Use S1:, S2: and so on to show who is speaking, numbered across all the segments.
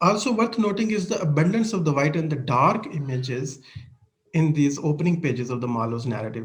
S1: also worth noting is the abundance of the white and the dark images in these opening pages of the Marlowe's narrative.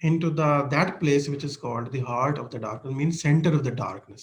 S1: into that place which is called the heart of the darkness, means center of the darkness.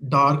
S1: dark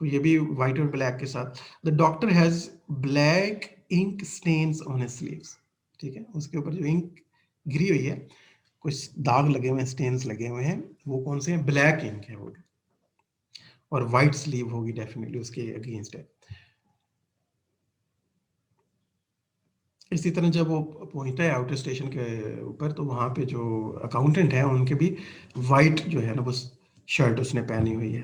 S1: تو یہ بھی white اور black کے ساتھ. The doctor has black ink stains on his sleeves. ٹھیک ہے, اس کے اوپر جو انک گری ہوئی ہے, کچھ داغ لگے ہوئے ہیں, اسٹینس لگے ہوئے ہیں, وہ کون سے ہیں؟ بلیک انک ہے وہ, اور وائٹ سلیو ہوگی ڈیفینیٹلی اس کے اگینسٹ ہے. اسی طرح جب وہ پہنچتا ہے آؤٹر اسٹیشن کے اوپر, تو وہاں پہ جو اکاؤنٹنٹ ہیں ان کے بھی وائٹ جو ہے نا وہ شرٹ اس نے پہنی ہوئی ہے.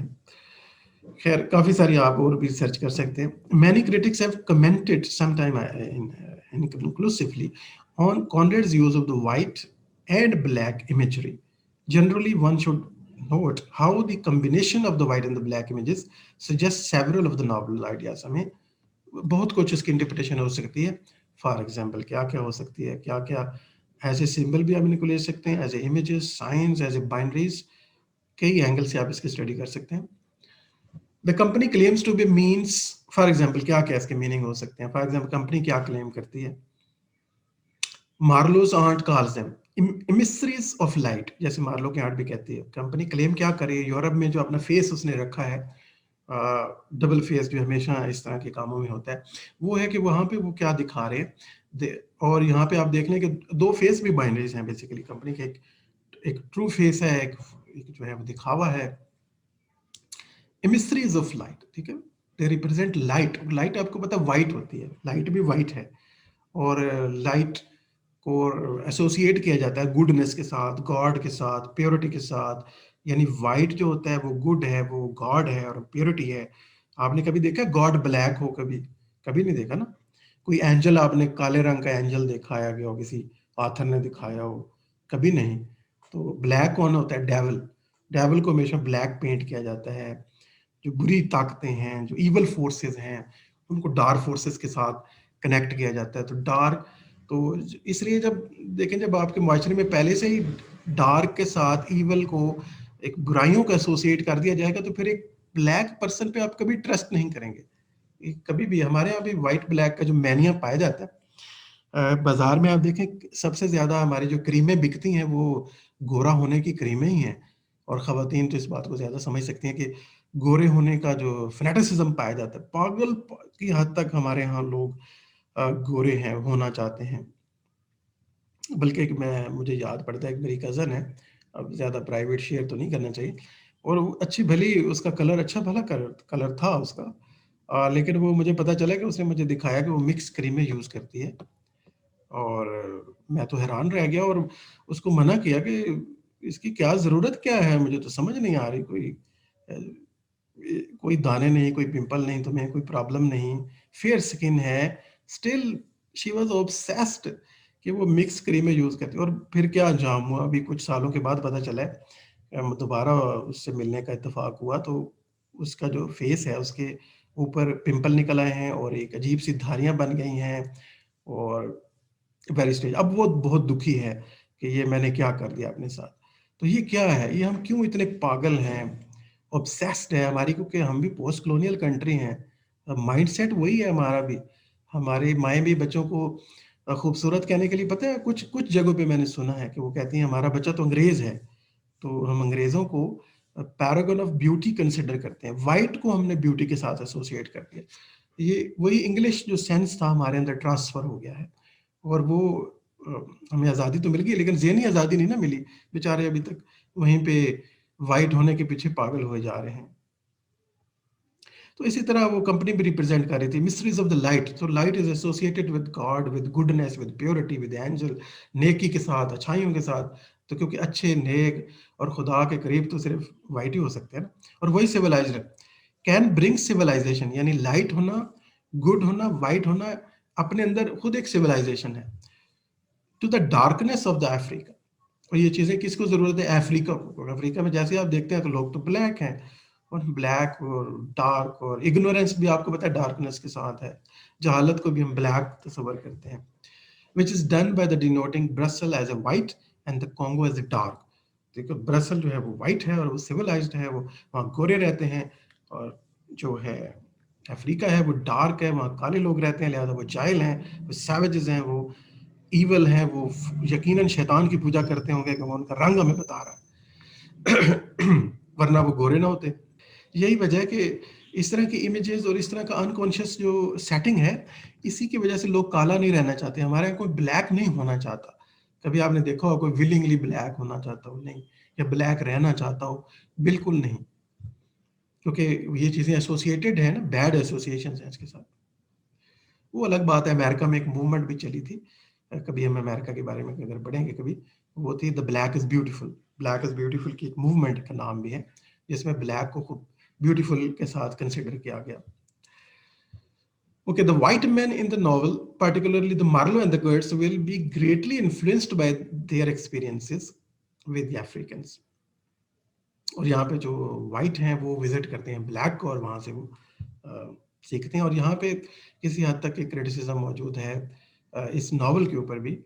S1: خیر کافی ساری آپ اور بھی سرچ کر سکتے ہیں. Many critics have commented some time انکنکلوسively on Conrad's use of the white and black imagery. Generally, one should note how the combination of the white and the black images suggests several of the novel ideas. ہمیں بہت کچھ اس کی interpretation ہو سکتی ہے. For example کیا کیا ہو سکتی ہے, کیا کیا ایز اے سمبل بھی ہم ان کو لے سکتے ہیں, as a images, science, as a binaries, کئی اینگل سے آپ اس کی اسٹڈی کر سکتے ہیں. The company claims to be means, for example کیا کیا اس کے میننگ ہو سکتے ہیں. فار ایگزامپل کمپنی کیا کلیم کرتی ہے, Marlow's aunt calls them emissaries of light, جیسے مارلو کی آنٹ بھی کہتی ہے. کمپنی کلیم کیا کرے, یورپ میں جو اپنا فیس اس نے رکھا ہے, ڈبل فیس جو ہمیشہ اس طرح کے کاموں میں ہوتا ہے, وہ ہے کہ وہاں پہ وہ کیا دکھا رہے ہیں. اور یہاں پہ آپ دیکھ لیں کہ دو فیس بھی بائنڈریز ہیں بیسیکلی کمپنی کے. ایک ٹرو فیس ہے, ایک جو ہے وہ دکھاوا ہے. emissaries of light, ٹھیک ہے, they represent light. لائٹ آپ کو پتا وائٹ ہوتی ہے, لائٹ بھی وائٹ ہے, اور لائٹ کو ایسوسیٹ کیا جاتا ہے گڈنس کے ساتھ, گاڈ کے ساتھ, پیورٹی کے ساتھ. یعنی وائٹ جو ہوتا ہے وہ گڈ ہے, وہ گاڈ ہے اور پیورٹی ہے. آپ نے کبھی دیکھا گاڈ بلیک ہو؟ کبھی کبھی نہیں دیکھا نا. کوئی اینجل آپ نے کالے رنگ کا اینجل دکھایا گیا ہو, کسی آتھر نے دکھایا ہو؟ کبھی نہیں. تو بلیک کون ہوتا ہے؟ ڈیول. ڈیول کو ہمیشہ بلیک پینٹ کیا جاتا ہے. جو بری طاقتیں ہیں, جو ایول فورسز ہیں, ان کو ڈارک فورسز کے ساتھ کنیکٹ کیا جاتا ہے. تو ڈارک, تو اس لیے جب دیکھیں, جب آپ کے معاشرے میں پہلے سے ہی ڈارک کے ساتھ ایول کو, ایک برائیوں کو ایسوسیٹ کر دیا جائے گا, تو پھر ایک بلیک پرسن پہ آپ کبھی ٹرسٹ نہیں کریں گے کبھی بھی. ہمارے یہاں بھی وائٹ بلیک کا جو مینیا پایا جاتا ہے, بازار میں آپ دیکھیں سب سے زیادہ ہماری جو کریمیں بکتی ہیں وہ گورا ہونے کی کریمیں ہی ہیں. اور خواتین تو اس بات کو زیادہ سمجھ سکتی ہیں کہ گورے ہونے کا جو فنیٹسزم پایا جاتا ہے, پاگل کی حد تک ہمارے ہاں لوگ گورے ہیں, ہونا چاہتے ہیں. بلکہ مجھے یاد پڑتا ہے ایک میری کزن ہے, اب زیادہ پرائیویٹ شیئر تو نہیں کرنا چاہیے, اور اچھی بھلی اس کا کلر اچھا بھلا کلر تھا اس کا, لیکن وہ مجھے پتا چلا کہ اس نے مجھے دکھایا کہ وہ مکس کریمیں یوز کرتی ہے. اور میں تو حیران رہ گیا, اور اس کو منع کیا کہ اس کی کیا ضرورت کیا ہے, مجھے تو سمجھ نہیں آ رہی. کوئی دانے نہیں, کوئی پمپل نہیں, تمہیں کوئی پرابلم نہیں, فیئر سکن ہے. اسٹل شی واز obsessed کہ وہ مکس کریمیں یوز کرتی. اور پھر کیا انجام ہوا, ابھی کچھ سالوں کے بعد پتہ چلا ہے, دوبارہ اس سے ملنے کا اتفاق ہوا, تو اس کا جو فیس ہے اس کے اوپر پمپل نکل آئے ہیں, اور ایک عجیب سی دھاریاں بن گئی ہیں, اور ویری اسٹیج. اب وہ بہت دکھی ہے کہ یہ میں نے کیا کر دیا اپنے ساتھ. تو یہ کیا ہے, یہ ہم کیوں اتنے پاگل ہیں, obsessed ہے ہماری, کیونکہ ہم بھی پوسٹ کلونیل کنٹری ہیں. مائنڈ سیٹ وہی ہے ہمارا بھی. ہماری مائیں بھی بچوں کو خوبصورت کہنے کے لیے, پتہ ہے کچھ جگہوں پہ میں نے سنا ہے کہ وہ کہتی ہیں ہمارا بچہ تو انگریز ہے, تو ہم انگریزوں کو پیراگن آف بیوٹی کنسیڈر کرتے ہیں. وائٹ کو ہم نے بیوٹی کے ساتھ ایسوسیٹ کر دیا. یہ وہی انگلش جو سینس تھا ہمارے اندر ٹرانسفر ہو گیا ہے, اور وہ ہمیں آزادی تو مل گئی, لیکن ذہنی آزادی نہیں نا ملی. بیچارے ابھی تک وہیں پہ وائٹ ہونے کے پیچھے پاگل ہوئے جا رہے ہیں. تو اسی طرح وہ کمپنی بھی ریپرزینٹ کر رہی تھی مسٹریز آف دا لائٹ. تو light is associated with God, with goodness, with purity, with angel, نیکی کے ساتھ, اچھائیوں کے ساتھ. تو کیونکہ اچھے, نیک اور خدا کے قریب تو صرف وائٹ ہی ہو سکتے ہیں نا. اور وہی سویلائزڈ کین برنگ سویلائزیشن, یعنی لائٹ ہونا, گڈ ہونا, وائٹ ہونا, اپنے اندر خود ایک سویلائزیشن ہے. To the darkness of the Africa. اور یہ چیزیں کس کو ضرورت ہے؟ افریقہ کو. افریقہ میں جیسے آپ دیکھتے ہیں تو لوگ تو بلیک ہیں, اور بلیک اور ڈارک, اور اگنورینس بھی آپ کو پتا ہے ڈارکنیس کے ساتھ ہے. جہالت کو بھی ہم بلیک تصور کرتے ہیں. which is done by the denoting Brussels as a white and the Congo as a dark. دیکھو برسل جو ہے وہ وائٹ ہے اور وہ سویلائزڈ ہے, وہ وہاں گورے رہتے ہیں, اور جو ہے افریقہ ہے وہ ڈارک ہے, وہاں کالے لوگ رہتے ہیں, لہذا وہ جاہل ہیں, وہ سیویجز ہیں, وہ ایول ہیں, وہ یقیناً شیطان کی پوجا کرتے ہوں گے کہ وہ ان کا رنگ ہمیں بتا رہا ہے, ورنہ وہ گورے نہ ہوتے. یہی وجہ ہے کہ اس طرح کی امیجز اور اس طرح کا انکانشیس جو سیٹنگ ہے، اسی کی وجہ سے لوگ کالا نہیں رہنا چاہتے. ہمارے یہاں کوئی بلیک نہیں ہونا چاہتا. کبھی آپ نے دیکھا ہو کوئی ولنگلی بلیک ہونا چاہتا ہو؟ نہیں. یا بلیک رہنا چاہتا ہو؟ بالکل نہیں. کیونکہ یہ چیزیں ایسوسیٹیڈ ہیں نا، بیڈ ایسوسیشنز ہیں اس کے ساتھ. وہ الگ بات ہے. امریکہ میں ایک موومنٹ بھی چلی تھی، کبھی ہم امریکہ کے بارے میں اگر پڑھیں گے کبھی، وہ تھی دا black is beautiful. Black is beautiful کی ایک موومنٹ کا نام بھی ہے، جس میں بلیک کو خوب بیوٹیفل کے ساتھ کنسیڈر کیا گیا. Okay, the white men in the novel, particularly the Marlowe and the Kurtz, will be greatly influenced by their experiences with the Africans. اور یہاں پہ جو وائٹ ہیں وہ وزٹ کرتے ہیں بلیک کو، اور وہاں سے وہ سیکھتے ہیں. اور یہاں پہ کسی حد تک ایک کریٹیسزم موجود ہے اس ناول کے اوپر بھی،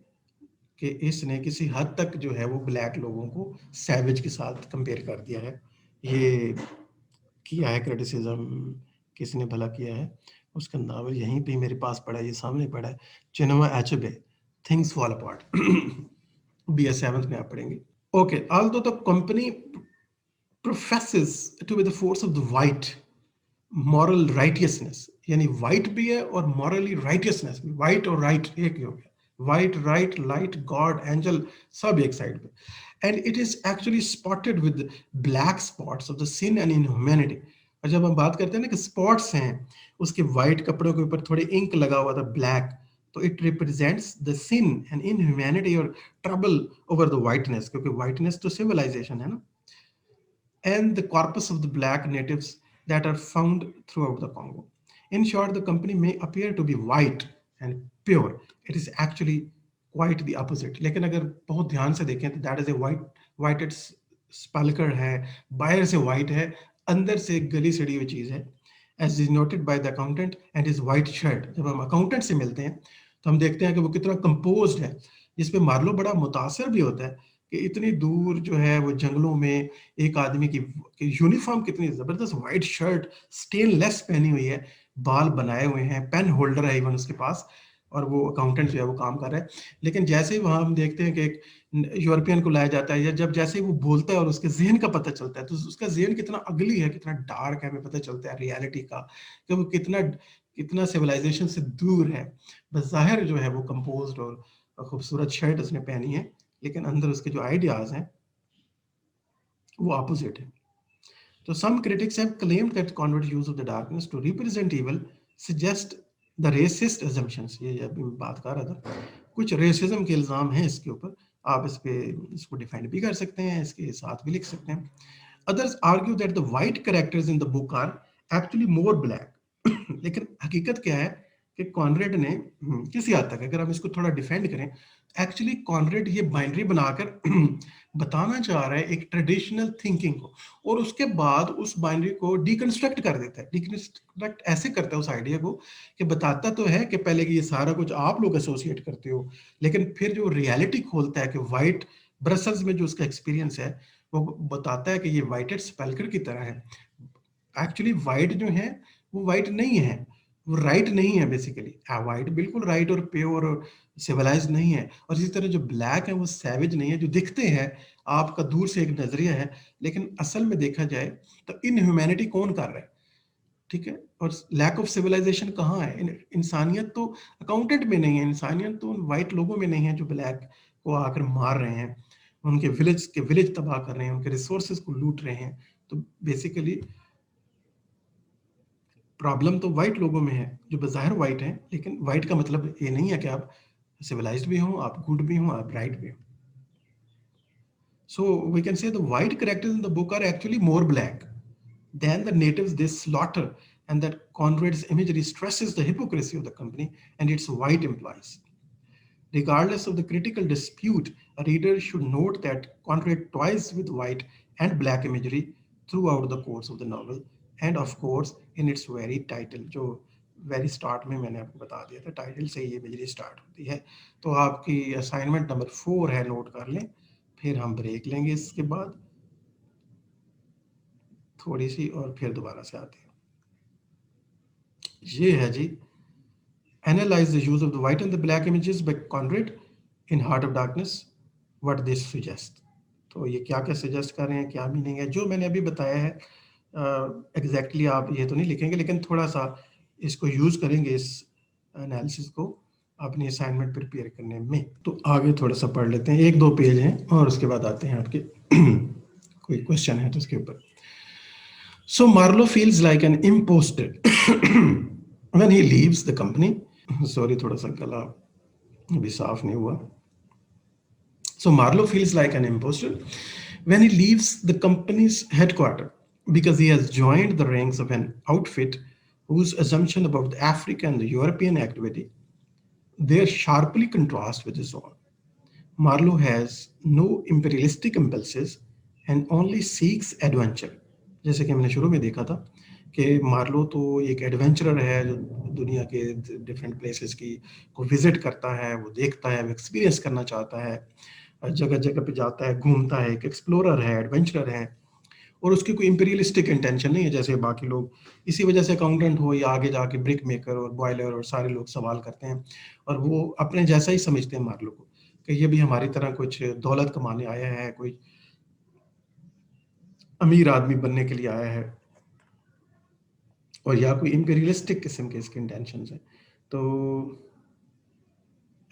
S1: کہ اس نے کسی حد تک جو ہے وہ بلیک لوگوں کو سیویج کے ساتھ کمپیئر کر دیا ہے. یہ کیا ہے کریٹیسزم، کس نے بھلا کیا ہے؟ اس کا ناول یہیں پہ میرے پاس پڑا ہے، یہ سامنے پڑا ہے، چنوا ایچبے، تھنگس فال اپارٹ. BS7 میں آپ پڑھیں گے. Okay. although the company professes to be the force of the white moral righteousness، یعنی وائٹ بھی ہے اور morally righteousness بھی. وائٹ اور رائٹ ایک ہی ہو گیا. White, right, light, God, angel, سب ایک سائڈ پہ. And it is actually spotted with black spots of the sin and inhumanity. اور جب ہم بات کرتے ہیں نا کہ اسپاٹس ہیں اس کے وائٹ کپڑوں کے اوپر تھوڑے انک لگا ہوا تھا بلیک، تو it represents the sin and inhumanity اور ٹربل اوور دا وائٹنس، کیونکہ وائٹنس تو سیولائزیشن ہے نا. And the corpus of the black natives that are found throughout the Congo. In short, the company may appear to be white and pure. It is actually quite the opposite. لیکن اگر بہت دھیان سے دیکھیں تو that is a whited spalker ہے، باہر سے white ہے، اندر سے ایک گلی سڑی ہوئی چیز ہے. As is noted by the accountant and his white shirt. جب ہم اکاؤنٹنٹ سے ملتے ہیں تو ہم دیکھتے ہیں کہ وہ کتنا کمپوزڈ ہے، جس پہ مارلو بڑا متاثر بھی ہوتا ہے کہ اتنی دور جو ہے وہ جنگلوں میں ایک آدمی کی یونیفارم کتنی زبردست، وائٹ شرٹ سٹین لیس پہنی ہوئی ہے، بال بنائے ہوئے ہیں، پین ہولڈر ہے ایون اس کے پاس، اور وہ اکاؤنٹنٹ جو ہے وہ کام کر رہا ہے. لیکن جیسے ہی وہاں ہم دیکھتے ہیں کہ ایک یورپین کو لایا جاتا ہے، یا جب جیسے ہی وہ بولتا ہے اور اس کے ذہن کا پتہ چلتا ہے، تو اس کا ذہن کتنا اگلی ہے، کتنا ڈارک ہے، ہمیں پتہ چلتا ہے ریالٹی کا کہ وہ کتنا سیولائزیشن سے دور ہے. بظاہر جو ہے وہ کمپوزڈ اور خوبصورت شرٹ اس نے پہنی ہے، لیکن اندر اس کے جو آئیڈیاز ہیں وہ اپوزٹ ہے. So some critics have claimed that convert use of the darkness to represent evil suggest the racist assumptions. یہ ابھی میں بات کر رہا تھا، کچھ ریسزم کے الزام ہیں اس کے اوپر. آپ اس کو ڈیفائن بھی کر سکتے ہیں، اس کے ساتھ بھی لکھ سکتے ہیں. Others argue that the white characters in the book are actually more black. لیکن حقیقت کیا ہے کہ کانریڈ نے کسی حد تک، اگر ہم اس کو تھوڑا ڈیفینڈ کریں، ایکچولی کانریڈ یہ بائنڈری بنا کر بتانا چاہ رہا ہے ایک ٹریڈیشنل تھنکنگ کو، اور اس کے بعد اس بائنڈری کو ڈیکنسٹرکٹ کر دیتا ہے. ڈیکنسٹرکٹ ایسے کرتا ہے اس آئیڈیا کو کہ بتاتا تو ہے کہ پہلے کہ یہ سارا کچھ آپ لوگ ایسوسیٹ کرتے ہو، لیکن پھر جو ریالٹی کھولتا ہے کہ وائٹ برسلز میں جو اس کا ایکسپیرینس ہے، وہ بتاتا ہے کہ یہ وائٹڈ اسپیلکر کی طرح ہے. ایکچولی وائٹ جو ہے وہ وائٹ نہیں ہے، وہ رائٹ نہیں ہے. بیسیکلی وائٹ بالکل رائٹ اور پیور اور سیولائز نہیں ہے. اور اسی طرح جو بلیک ہے وہ سیویج نہیں ہے. جو دکھتے ہیں آپ کا دور سے ایک نظریہ ہے، لیکن اصل میں دیکھا جائے تو ان ہیومینٹی کون کر رہا ہے؟ ٹھیک ہے. اور لیک آف سیولائزیشن کہاں ہے؟ انسانیت تو اکاؤنٹنٹ میں نہیں ہے، انسانیت تو ان وائٹ لوگوں میں نہیں ہے جو بلیک کو آ کر مار رہے ہیں، ان کے ولیج تباہ کر رہے ہیں، ان کے ریسورسز کو لوٹ رہے ہیں. تو بیسیکلی پرابلم تو وائٹ لوگوں میں ہے جو بظاہر وائٹ ہیں، لیکن وائٹ کا مطلب یہ نہیں ہے کہ آپ سیولائزڈ بھی ہوں، آپ گڈ بھی ہوں، آپ رائٹ بھی ہوں. So we can say the white characters in the book are actually more black than the natives they slaughter, and that Conrad's imagery stresses the hypocrisy of the company and its white employees. Regardless of the critical dispute, a reader should note that Conrad toys with white and black imagery throughout the course of the novel, and of course in its very title, جو very start میں نے آپ کو بتا دیا تھا، title سے یہ امیجری اسٹارٹ ہوتی ہے. تو آپ کی اسائنمنٹ نمبر 4 ہے، نوٹ کر لیں. پھر ہم بریک لیں گے اس کے بعد تھوڑی سی، اور پھر دوبارہ سے آتے ہیں. یہ ہے جی Analyze the use of the white and the black images by Conrad in Heart of Darkness. What this suggest. تو یہ کیا سجیسٹ کر رہے ہیں، کیا میننگ ہے؟ جو میں نے ابھی بتایا ہے ایگزیکٹلی آپ یہ تو نہیں لکھیں گے، لیکن تھوڑا سا اس کو یوز کریں گے، اس انالیسس کو اپنی اسائنمنٹ پریپیئر کرنے میں. تو آگے تھوڑا سا پڑھ لیتے ہیں، 1-2 پیج ہیں اور اس کے بعد آتے ہیں آپ کے کوئی کوشچن ہے تو اس کے اوپر. So Marlowe feels like an imposter when he leaves the company. Sorry, تھوڑا سا گلا ابھی صاف نہیں ہوا. So Marlowe feels like an imposter when he leaves the company's headquarters because he has joined the ranks of an outfit whose assumption about Africa and the European activity they sharply contrast with his own. Marlowe has no imperialistic impulses and only seeks adventure. جیسے کہ ہم نے شروع میں دیکھا تھا کہ Marlowe تو ایک ایڈونچرر ہے جو دنیا کے ڈفرینٹ پلیسز کی کو وزٹ کرتا ہے، وہ دیکھتا ہے، وہ ایکسپیرینس کرنا چاہتا ہے، جگہ جگہ پہ جاتا ہے، گھومتا ہے، ایک ایکسپلورر ہے، ایڈونچرر ہے، اور اس کی کوئی امپیریلسٹک انٹینشن نہیں ہے جیسے باقی لوگ. اسی وجہ سے اکاؤنٹنٹ ہو یا آگے جا کے برک میکر اور بوائلر اور سارے لوگ سوال کرتے ہیں اور وہ اپنے جیسا ہی سمجھتے ہیں مارلو کو کہ یہ بھی ہماری طرح کچھ دولت کمانے آیا ہے، کوئی امیر آدمی بننے کے لیے آیا ہے، اور یا کوئی امپیریلسٹک قسم کے اس کے انٹینشنز ہیں. تو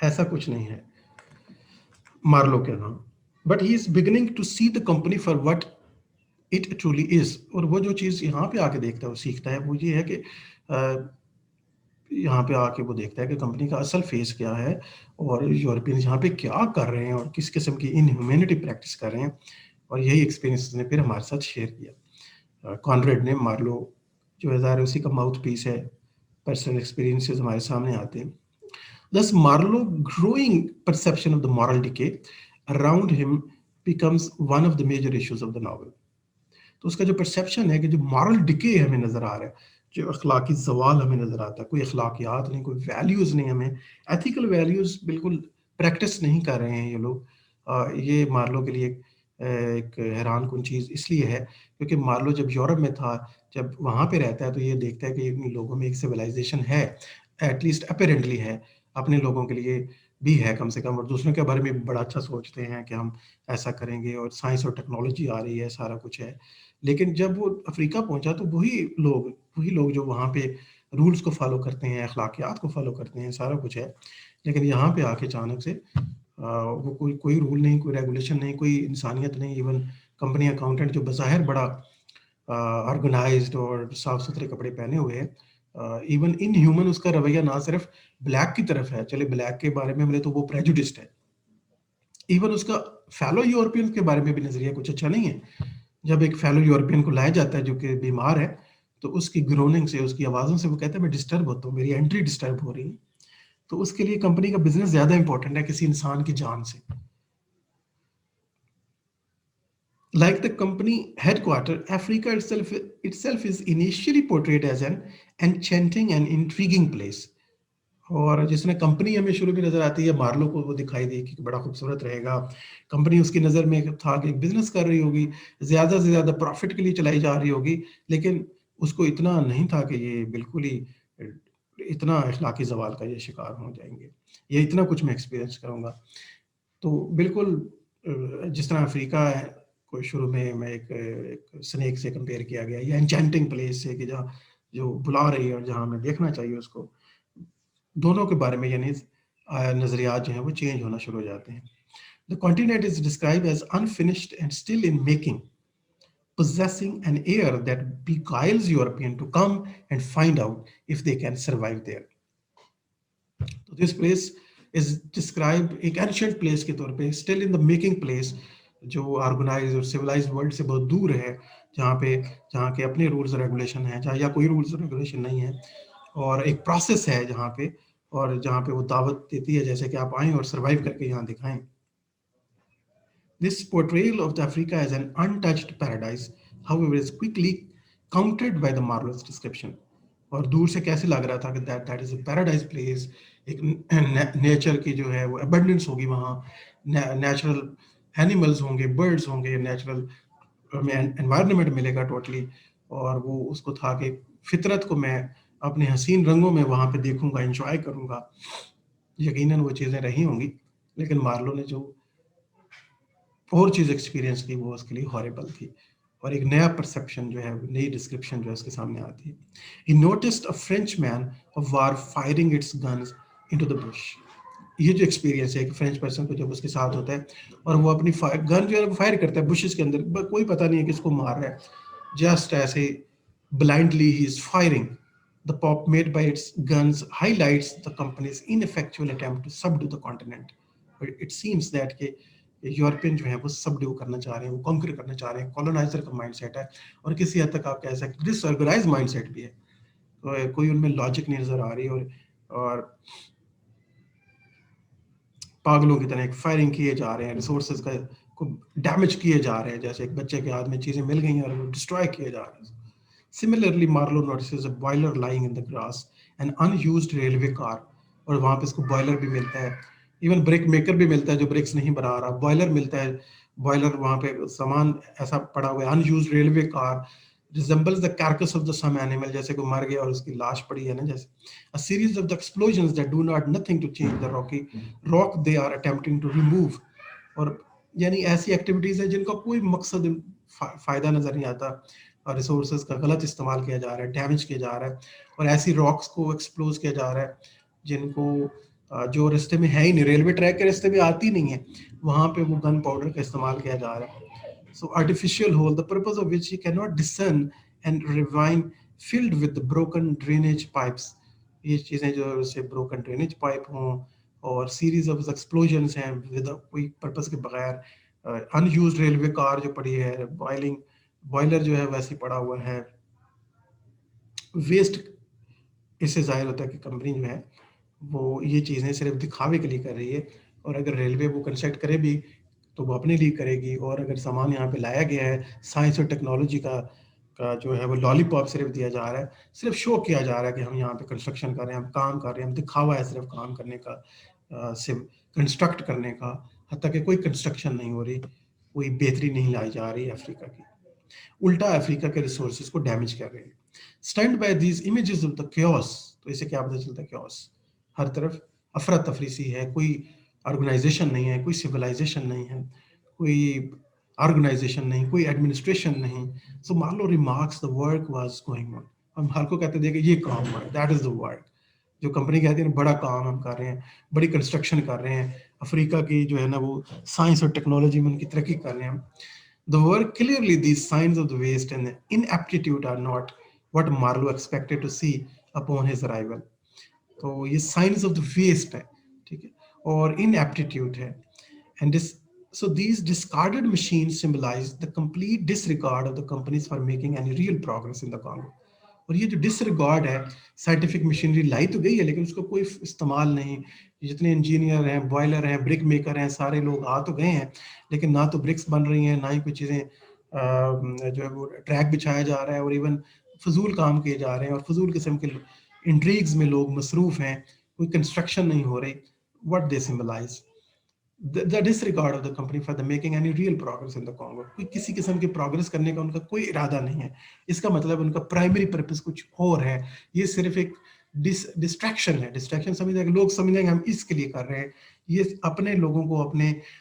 S1: ایسا کچھ نہیں ہے مارلو کے نام. But he is beginning to see the company for what it truly is. اور وہ جو چیز یہاں پہ آ کے دیکھتا ہے، وہ سیکھتا ہے، وہ یہ ہے کہ یہاں پہ آ کے وہ دیکھتا ہے کہ کمپنی کا اصل فیس کیا ہے اور یورپین یہاں پہ کیا کر رہے ہیں اور کس قسم کی ان ہیومینٹی پریکٹس کر رہے ہیں. اور یہی ایکسپیرینس نے پھر ہمارے ساتھ شیئر کیا کانریڈ نے. مارلو جو ہے ظاہر اسی کا ماؤتھ پیس ہے، پرسنل ایکسپیرینسز ہمارے سامنے آتے ہیں. Thus Marlowe growing perception of the moral decay around him becomes one of the major issues of the novel. تو اس کا جو پرسیپشن ہے کہ جو مارل ڈکے ہمیں نظر آ رہا ہے، جو اخلاقی زوال ہمیں نظر آتا ہے، کوئی اخلاقیات نہیں، کوئی ویلیوز نہیں، ہمیں ایتھیکل ویلیوز بالکل پریکٹس نہیں کر رہے ہیں یہ لوگ. یہ مارلو کے لیے ایک حیران کن چیز اس لیے ہے کیونکہ مارلو جب یورپ میں تھا، جب وہاں پہ رہتا ہے تو یہ دیکھتا ہے کہ ان لوگوں میں ایک سویلائزیشن ہے، ایٹ لیسٹ اپیرنٹلی ہے، اپنے لوگوں کے لیے بھی ہے کم سے کم، اور دوسروں کے بارے میں بڑا اچھا سوچتے ہیں کہ ہم ایسا کریں گے، اور سائنس اور ٹیکنالوجی آ رہی ہے، سارا کچھ ہے. لیکن جب وہ افریقہ پہنچا تو وہی لوگ جو وہاں پہ رولز کو فالو کرتے ہیں، اخلاقیات کو فالو کرتے ہیں، سارا کچھ ہے. لیکن یہاں پہ آ کے اچانک سے وہ کوئی رول نہیں، کوئی ریگولیشن نہیں، کوئی انسانیت نہیں. ایون کمپنی اکاؤنٹنٹ جو بظاہر بڑا آرگنائزڈ اور صاف ستھرے کپڑے پہنے ہوئے ہیں، ایون ان ہیومن اس کا رویہ نہ صرف بلیک کی طرف ہے، چلے بلیک کے بارے میں ملے تو وہ پریجوڈسڈ ہے، ایون اس کا فیلو یورپین کے بارے میں بھی نظریہ کچھ اچھا نہیں ہے. جب ایک فیلو یورپین کو لایا جاتا ہے جو کہ بیمار ہے تو اس کی گروننگ سے، اس کی آوازوں سے وہ کہتا ہے میں ڈسٹرب ہوتا ہوں، میری انٹری ڈسٹرب ہو رہی ہے. تو اس کے لیے کمپنی کا بزنس زیادہ امپورٹنٹ ہے کسی انسان کی جان سے. Like the company headquarter, Africa itself is initially portrayed as an enchanting and intriguing place. اور جس نے کمپنی ہمیں شروع میں نظر آتی ہے، مارلو کو وہ دکھائی دی کہ بڑا خوبصورت رہے گا. کمپنی اس کی نظر میں تھا کہ بزنس کر رہی ہوگی، زیادہ سے زیادہ پروفٹ کے لیے چلائی جا رہی ہوگی، لیکن اس کو اتنا نہیں تھا کہ یہ بالکل ہی اتنا اخلاقی زوال کا یہ شکار ہو جائیں گے، یہ اتنا کچھ میں ایکسپیرینس کروں گا. تو بالکل جس طرح افریقہ ہے کو شروع میں ایک سنیک سے کمپیئر کیا گیا، یا انچینٹنگ پلیس سے کہ جہاں جو بلا رہی ہے اور جہاں ہمیں دیکھنا چاہیے اس کو، دونوں کے بارے میں یعنی نظریات جو ہیں وہ چینج ہونا شروع ہو جاتے ہیں. The continent is described as unfinished and still in making, possessing an air that beguiles European to come and find out if they can survive there. So this place is described ایک ancient place کے طور پہ still in the making place، جو organise اور civilised world سے بہت دور ہے، جہاں کے اپنے رولز ریگولیشن ہیں، یا کوئی رولز ریگولیشن نہیں ہے، اور ایک پروسیس ہے جہاں پہ وہ دعوت دیتی ہے جیسے کہ آپ آئیں اور سروائیو کر کے یہاں دکھائیں. This portrayal of Africa as an untouched paradise, however, is quickly countered by the Marlowe's description. اور دور سے کیسے لگ رہا تھا کہ that is a paradise place، ایک نیچر کی جو ہے وہ abundance ہوگی وہاں، نیچرل اینیملز ہوں گے، برڈز ہوں گے، نیچرل انوائرمنٹ ملے گا ٹوٹلی، اور وہ اس کو تھا کہ فطرت کو میں اپنے حسین رنگوں میں وہاں پہ دیکھوں گا، انجوائے کروں گا. یقیناً وہ چیزیں رہی ہوں گی، لیکن مارلو نے جو اور چیز ایکسپیرینس کی وہ اس کے لیے ہارریبل تھی. اور ایک نیا پرسپشن جو ہے, نئی ڈسکرپشن جو ہے اس کے سامنے آتی ہے. He noticed a French man of war firing its guns into the bush. یہ جو ایکسپیرینس ہے ایک فرینچ پرسن کو جب اس کے ساتھ ہوتا ہے اور وہ اپنی گن جو ہے وہ فائر کرتا ہے بشز کے اندر, کوئی پتہ نہیں ہے کس کو مار رہا ہے, جسٹ ایسے blindly he is firing. The pop made by its guns highlights the company's ineffectual attempt to subdue the continent. But it seems that کہ یورپین جو ہے وہ سبڈیو کرنا چاہ رہے ہیں, وہ کانکر کرنا چاہ رہے ہیں, کولونائزر کا مائنڈ سیٹ ہے, اور کسی حد تک آپ کہہ سکتے ڈس آرگنائز مائنڈ سیٹ بھی ہے, تو کوئی ان میں لاجک نہیں نظر آ رہی, اور پاگلوں کی طرح ایک فائرنگ کیے جا رہے ہیں, ریسورسز کا کو ڈیمیج کیے جا رہے ہیں, جیسے ایک بچے کے ہاتھ میں چیزیں مل گئی ہیں اور وہ ڈسٹروائے کیے جا رہے ہیں. Similarly, Marlowe notices a boiler lying in the grass, an unused railway car, اور وہاں پہ اس کو بوائلر بھی ملتا ہے, ایون بریک میکر بھی ملتا ہے جو بریکس نہیں بنا رہا, بوائلر ملتا ہے, بوائلر وہاں پہ سامان ایسا پڑا ہوا ہے, unused railway car resembles the carcass of the some animal, جیسے کوئی مر گیا اور اس کی لاش پڑی ہے نا, جیسے a series of the explosions that do not nothing to change the rock they are attempting to remove. اور یعنی ایسی ایکٹیویٹیز ہیں جن کا کوئی مقصد فائدہ نظر نہیں آتا, اور ریسورسز کا غلط استعمال کیا جا رہا ہے, ڈیمیج کیا جا رہا ہے, اور ایسی راکس کو ایکسپلوز کیا جا رہا ہے جن کو جو رستے میں ہے ہی نہیں, ریلوے ٹریک کے رستے میں آتی نہیں ہے, وہاں پہ وہ گن پاؤڈر کا استعمال کیا جا رہا ہے. So artificial hole, the purpose of which he cannot discern and refine, filled with the broken drainage pipes. یہ چیزیں جو سے broken drainage pipe ہوں, اور series of explosions ہیں کوئی پرپس کے بغیر, unused railway car جو پڑی ہے, بوائلر جو ہے ویسے پڑا ہوا ہے, ویسٹ. اس سے ظاہر ہوتا ہے کہ کمپنی جو ہے وہ یہ چیزیں صرف دکھاوے کے لیے کر رہی ہے, اور اگر ریلوے وہ کنسٹرکٹ کرے بھی تو وہ اپنے لیے کرے گی, اور اگر سامان یہاں پہ لایا گیا ہے سائنس اور ٹیکنالوجی کا جو ہے وہ لالی پاپ صرف دیا جا رہا ہے, صرف شو کیا جا رہا ہے کہ ہم یہاں پہ کنسٹرکشن کر رہے ہیں, ہم کام کر رہے ہیں, ہم دکھاوا ہے صرف کام کرنے کا, کنسٹرکٹ کرنے کا, حتیٰ کہ کوئی کنسٹرکشن نہیں ہو رہی, کوئی بہتری نہیں لائی جا رہی افریقہ کی, الٹا افریقہ کے ریسورسز کو ڈیمیج کر رہے ہیں. Stand by these images of the chaos, تو اسے کیا پتہ چلتا ہے, کیوس ہر طرف افراتفری سی ہے, کوئی آرگنائزیشن نہیں ہے, کوئی سویلائزیشن نہیں ہے, کوئی آرگنائزیشن نہیں, کوئی ایڈمنسٹریشن نہیں. So Marlow remarks the work was going on, ہم ہر کو کہتے تھے کہ یہ کام ہوا ہے, دیٹ از دا ورک, جو کمپنی کہتی ہے بڑا کام ہم کر رہے ہیں, بڑی کنسٹرکشن کر رہے ہیں, افریقہ کی جو ہے نا وہ سائنس اور ٹیکنالوجی میں ان کی ترقی کر رہے ہیں. The work clearly these signs of the waste and inaptitude are not what Marlowe expected to see upon his arrival. تو یہ signs of the waste ہے, ٹھیک ہے, اور inaptitude ہے, and this, so these discarded machines symbolize the complete disregard of the companies for making any real progress in the Congo. اور یہ جو ڈس ریگارڈ ہے, سائنٹیفک مشینری لائی تو گئی ہے لیکن اس کا کوئی استعمال نہیں, جتنے انجینئر ہیں, بوائلر ہیں, بریک میکر ہیں, سارے لوگ آ تو گئے ہیں, لیکن نہ تو برکس بن رہی ہیں, نہ ہی کوئی چیزیں جو ہے وہ ٹریک بچھایا جا رہا ہے, اور ایون فضول کام کیے جا رہے ہیں, اور فضول قسم کے انٹریگز میں لوگ مصروف ہیں, کوئی کنسٹرکشن نہیں ہو رہی. What they symbolize the disregard of the company for the making any real progress in the Congo. کوئی کسی قسم کی پروگرس کرنے کا ان کا کوئی ارادہ نہیں ہے, اس کا مطلب ان کا پرائمری پرپس کچھ اور ہے, یہ صرف ایک ڈسٹریکشن ہے. ڈسٹریکشن سمجھیں کہ لوگ سمجھیں گے ہم اس کے لیے کر رہے ہیں, یہ اپنے لوگوں کو,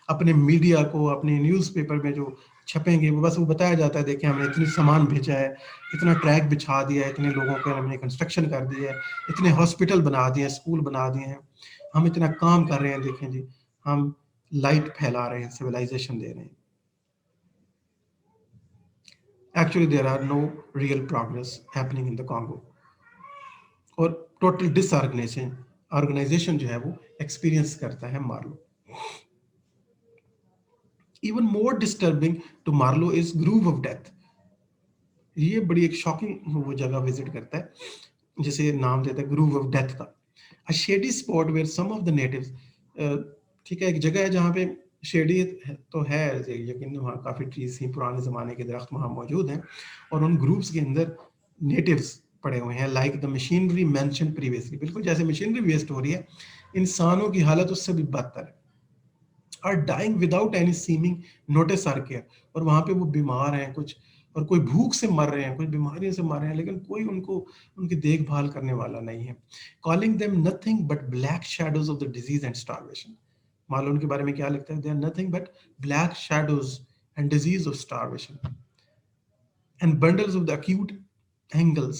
S1: اپنے میڈیا کو, اپنے نیوز پیپر میں جو چھپیں گے وہ بس وہ بتایا جاتا ہے, دیکھیں ہم نے اتنی سامان بھیجا ہے, اتنا ٹریک بچھا دیا ہے, اتنے لوگوں کے ہم نے کنسٹرکشن کر دی ہے, اتنے ہاسپٹل بنا دیے ہیں, اسکول بنا دیے ہیں, ہم اتنا کام کر رہے ہیں, دیکھیں جی ہم لائٹ پھیلا رہے ہیں, سویلائزیشن دے رہے ہیں. Actually there are no real progress happening in the Congo, اور ٹوٹل ڈس آرگنائزیشن جو ہے وہ ایکسپیرینس کرتا ہے Marlowe. Even more disturbing to Marlowe is Groove of Death. یہ بڑی ایک شاکنگ وہ جگہ وزٹ کرتا ہے جسے نام دیتا ہے گروو آف ڈیتھ کا. A shady spot where some of the natives, ٹھیک ہے, ایک جگہ ہے جہاں پہ شیڈی تو ہے, لیکن وہاں کافی ٹریز ہیں, پرانے زمانے کے درخت وہاں موجود ہیں, اور ان گروپس کے اندر نیٹیوز پڑے ہوئے ہیں, like the machinery mention previously, بالکل جیسے مشینری ویسٹ ہو رہی ہے, انسانوں کی حالت اس سے بھی بدتر ہے. are dying without any seeming notice or care, اور وہاں پہ وہ بیمار ہیں کچھ, اور کوئی بھوک سے مر رہے ہیں, کوئی بیماریوں سے مر رہے ہیں, لیکن کوئی ان کی دیکھ بھال کرنے والا نہیں ہے. calling them nothing but black shadows of the disease and starvation. معلوم ان کے بارے میں کیا لکھتا ہے, they are nothing but black shadows and disease of starvation. and bundles of the acute angles,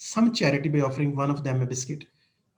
S1: some charity by offering one of them a biscuit,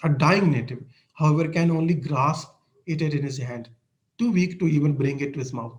S1: a dying native, however can only grasp it in his hand, too weak to even bring it to his mouth।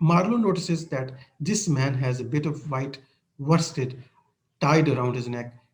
S1: Marlowe notices that this man has a bit of white worsted tied around his neck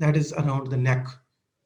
S1: that is around the neck।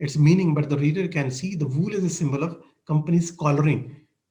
S1: Its meaning, but the reader can see the wool is a symbol of company's collaring।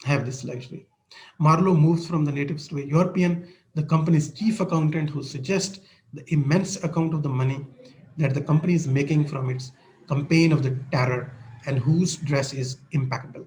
S1: have this luxury। Marlowe moves from the natives to a European, the company's chief accountant, who suggests the immense amount of the money that the company is making from its campaign of the terror and whose dress is impeccable।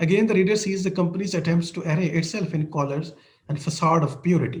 S1: Again, the reader sees the company's attempts to array itself in collars and facade of purity।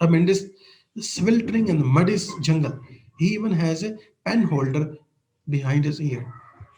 S1: amid this sweltering and muddy jungle। He even has a pen holder behind his ear।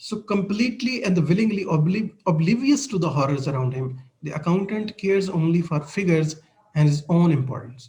S1: So completely and willingly oblivious to the horrors around him, the accountant cares only for figures and his own importance।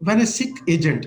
S1: When a sick agent,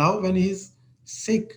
S1: Now when he is sick,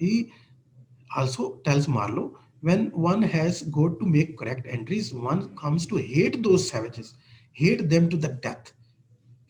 S1: He also tells Marlowe, when one has got to make correct entries, one comes to hate those savages, hate them to the death।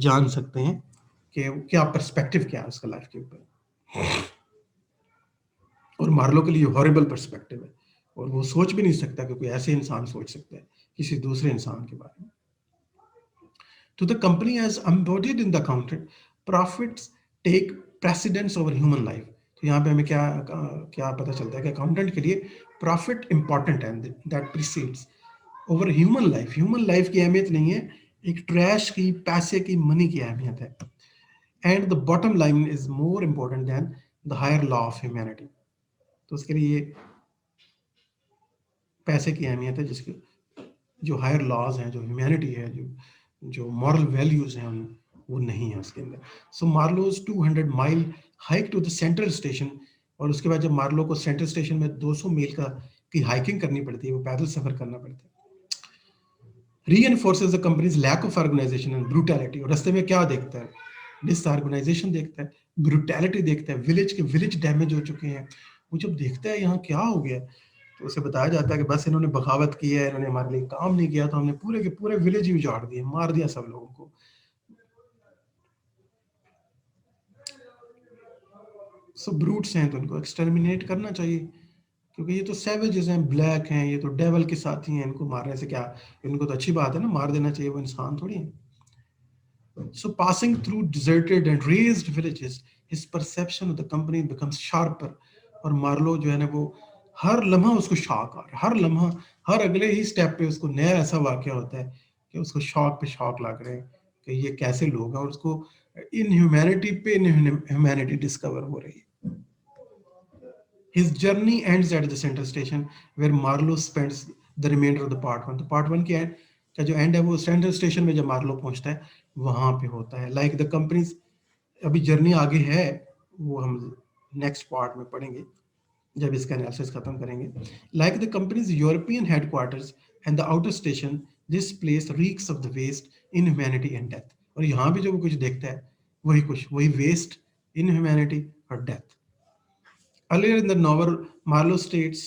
S1: جان سکتے ہیں کہ کیا perspective کیا ہے اس کا life کے اوپر. اور مارلو کے لیے ہارریبل پرسپیکٹیو ہے اور وہ سوچ بھی نہیں سکتا کہ کوئی ایسے انسان سوچ سکتا ہے کسی دوسرے انسان کے بارے میں. To the company as embodied in the accountant, profits take precedence over human life. تو یہاں پہ ہمیں کیا پتہ چلتا ہے کہ اکاؤنٹنٹ کے لیے پروفٹ امپورٹنٹ ہے that precedes over human life. Human life کی اہمیت نہیں ہے, ایک ٹریش کی, پیسے کی, منی کی اہمیت ہے. And the bottom line is more important than the higher law of humanity. تو اس کے لیے پیسے کی اہمیت ہے, جس کے جو ہائر لاز ہیں, جو ہیومینٹی ہے, جو مورل ویلیوز ہیں, وہ نہیں ہے اس کے اندر. سو Marlow's 200 mile hike to the central station, اور اس کے بعد جب مارلو کو سینٹرل اسٹیشن میں 200 میل کی ہائکنگ کرنی پڑتی ہے, وہ پیدل سفر کرنا پڑتا ہے. Reinforces the company's lack of organization and brutality. اور رستے میں کیا دیکھتا ہے, ڈس آرگنائزیشن دیکھتا ہے, بروٹیلٹی دیکھتا ہے, ولیج ڈیمیج ہو چکے ہیں. وہ جب دیکھتا ہے یہاں کیا ہو گیا, تو اسے بتایا جاتا ہے کہ بس انہوں نے بغاوت کی ہے, انہوں نے ہمارے لیے کام نہیں کیا, تو ہم نے پورے کے پورے ولیج ہی اجاڑ دیے, مار دیا سب لوگوں کو. سب بروٹس ہیں تو ان کو ایکسٹرمینیٹ کرنا چاہیے, کیونکہ یہ تو سیویجز ہیں, بلیک ہیں, یہ تو ڈیول کے ساتھی ہیں, ان کو مارنے سے کیا, ان کو تو اچھی بات ہے نا, مار دینا چاہیے, وہ انسان تھوڑی ہیں. So passing through deserted and razed villages, his perception of the company becomes sharper. اور مارلو جو ہے نا, وہ ہر لمحہ اس کو شاک آ رہا ہے, ہر لمحہ, ہر اگلے ہی سٹیپ پہ اس کو نیا ایسا واقعہ ہوتا ہے کہ اس کو شاک پہ شاک لگ رہے ہیں کہ یہ کیسے لوگ ہیں, اور اس کو ان ہیومینٹی پہ ہیومینٹی ڈسکور ہو رہی ہے. His journey ends at the center station where Marlowe spends the remainder of the part 1. تو part 1 کا جو اینڈ ہے وہ سینٹرل اسٹیشن میں جب مارلو پہنچتا ہے وہاں پہ ہوتا ہے. لائک دا کمپنیز, ابھی جرنی آگے ہے, وہ ہم نیکسٹ پارٹ میں پڑھیں گے جب اس کا انالیسس ختم کریں گے. Like the company's European headquarters and the outer station, this place reeks of the waste, inhumanity and death. اور یہاں بھی جو وہ کچھ دیکھتا ہے وہی ویسٹ, ان ہیومینٹی اور ڈیتھ. Earlier in the novel, Marlowe states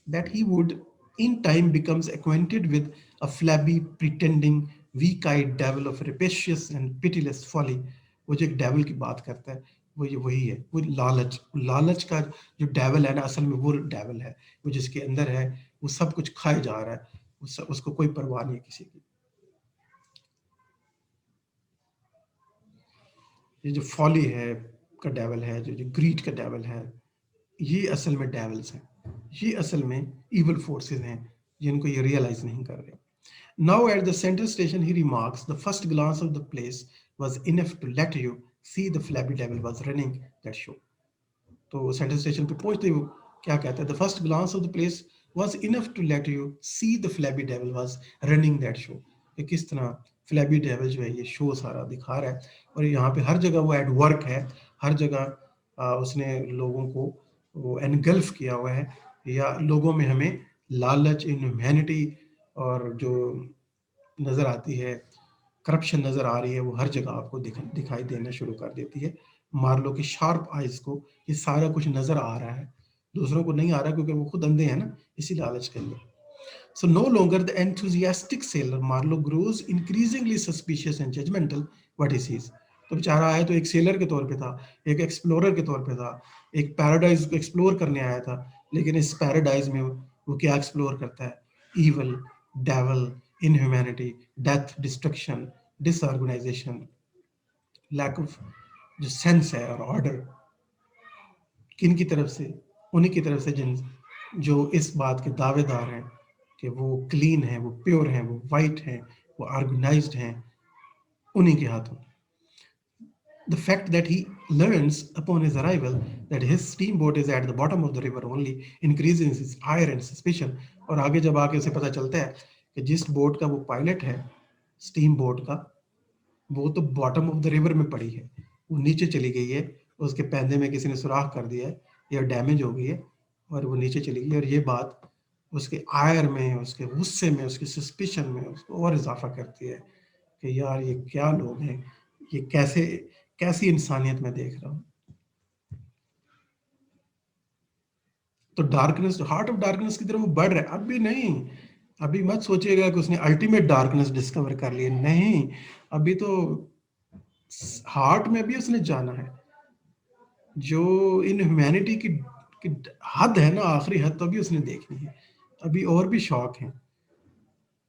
S1: that he would, in time, becomes acquainted with a flabby, pretending, weak-eyed devil of rapacious and pitiless folly. وہ جو ایک ڈیول کی بات کرتا ہے, وہی ہے, وہ لالچ کا جو ڈیول ہے نا, اصل میں وہ ڈیول ہے, وہ جس کے اندر ہے, وہ سب کچھ کھائے جا رہا ہے, اس کو کوئی پرواہ نہیں ہے کسی کی. یہ جو فالی ہے کا ڈیول ہے, جو گریڈ کا ڈیول ہے, یہ اصل میں ڈیولز ہیں, یہ اصل میں ایول فورسز ہیں جن کو یہ ریئلائز نہیں کر رہے. Now at the center station he remarks, the first glance of the place was enough to let you see the flabby devil was running that show. تو سینٹرل اسٹیشن پہ پہنچتے ہی وہ کیا کہتا ہے, the first glance of the place was enough to let you see the flabby devil was running that show. کہ کس طرح فلیبی ڈیول جو ہے یہ شو سارا دکھا رہا ہے, اور یہاں پہ ہر جگہ وہ ایٹ ورک ہے, ہر جگہ اس نے لوگوں کو وہ انگلف کیا ہوا ہے, یا لوگوں میں ہمیں لالچ, انہیومینٹی اور جو نظر آتی ہے, کرپشن نظر آ رہی ہے, وہ ہر جگہ آپ کو دکھائی دینا شروع کر دیتی ہے. مارلو کی شارپ آئیز کو یہ سارا کچھ نظر آ رہا ہے, دوسروں کو نہیں آ رہا کیونکہ وہ خود اندھے ہیں نا, اسی لالچ کے اندر. So no longer the enthusiastic sailor, Marlowe grows increasingly suspicious and judgmental what he sees. تو بیچارہ آیا تو ایک سیلر کے طور پہ تھا, ایک ایکسپلورر کے طور پہ تھا, ایک پیراڈائز کو ایکسپلور کرنے آیا تھا, لیکن اس پیراڈائز میں وہ کیا ایکسپلور کرتا ہے, evil, devil, inhumanity, death, destruction, disorganization, lack of جو سینس ہے اور آرڈر. کن کی طرف سے, انہیں کی طرف سے جو اس بات کے دعوے دار ہیں کہ وہ کلین ہیں, وہ پیور ہیں, وہ وائٹ ہیں, وہ آرگنائزڈ ہیں, انہی کے ہاتھوں. The fact that he learns upon his arrival that his steamboat is at the bottom of the river only increases his ire and suspicion. اور آگے جب آگے اسے پتہ چلتا ہے کہ جس بوٹ کا وہ پائلٹ ہے, اسٹیم بوٹ کا, وہ تو باٹم آف دا ریور میں پڑی ہے, وہ نیچے چلی گئی ہے, اس کے پیندے میں کسی نے سوراخ کر دیا ہے یا ڈیمیج ہو گئی ہے اور وہ نیچے چلی گئی. اور یہ بات اس کے آئر میں, اس کے غصے میں, اس کی سسپیشن میں اس کو اور اضافہ کرتی ہے کہ یار یہ کیا لوگ ہیں, یہ کیسی انسانیت میں دیکھ رہا ہوں. تو ڈارکنس, ہارٹ آف ڈارکنس کی طرف وہ بڑھ رہا ہے. اب بھی نہیں, ابھی مت سوچیے گا کہ اس نے الٹیمیٹ ڈارکنس ڈسکور کر لی, نہیں, ابھی تو ہارٹ میں بھی اس نے جانا ہے. جو ان ہیومینٹی کی حد ہے نا، آخری حد تو بھی اس نے دیکھنی ہے. ابھی اور بھی شوق ہیں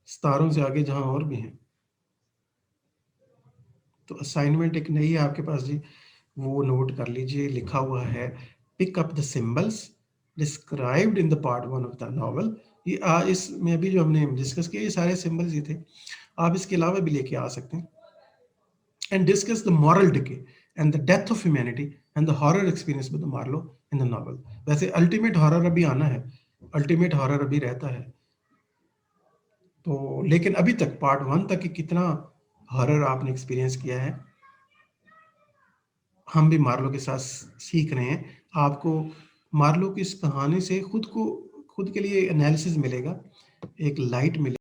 S1: ستاروں سے آگے جہاں اور بھی ہیں. تو اسائنمنٹ ایک نئی ہے آپ کے پاس جی، وہ نوٹ کر لیجئے. لکھا ہوا ہے pick up the symbols described in the part 1 of the novel. یہ اس میں بھی جو ہم نے ڈسکس کیا یہ سارے سمبلز ہی تھے، آپ اس کے علاوہ بھی لے کے آ سکتے ہیں. And discuss the moral decay and the death of humanity and the horror experience with Marlow in the novel. ویسے الٹیمیٹ ہارر ابھی آنا ہے، الٹیمیٹ ہارر ابھی رہتا ہے. تو لیکن ابھی تک پارٹ 1 تک کتنا ہارر آپ نے ایکسپیرینس کیا ہے، ہم بھی مارلو کے ساتھ سیکھ رہے ہیں. آپ کو مارلو کی اس کہانی سے خود کے لیے انالیسز ملے گا، ایک لائٹ ملے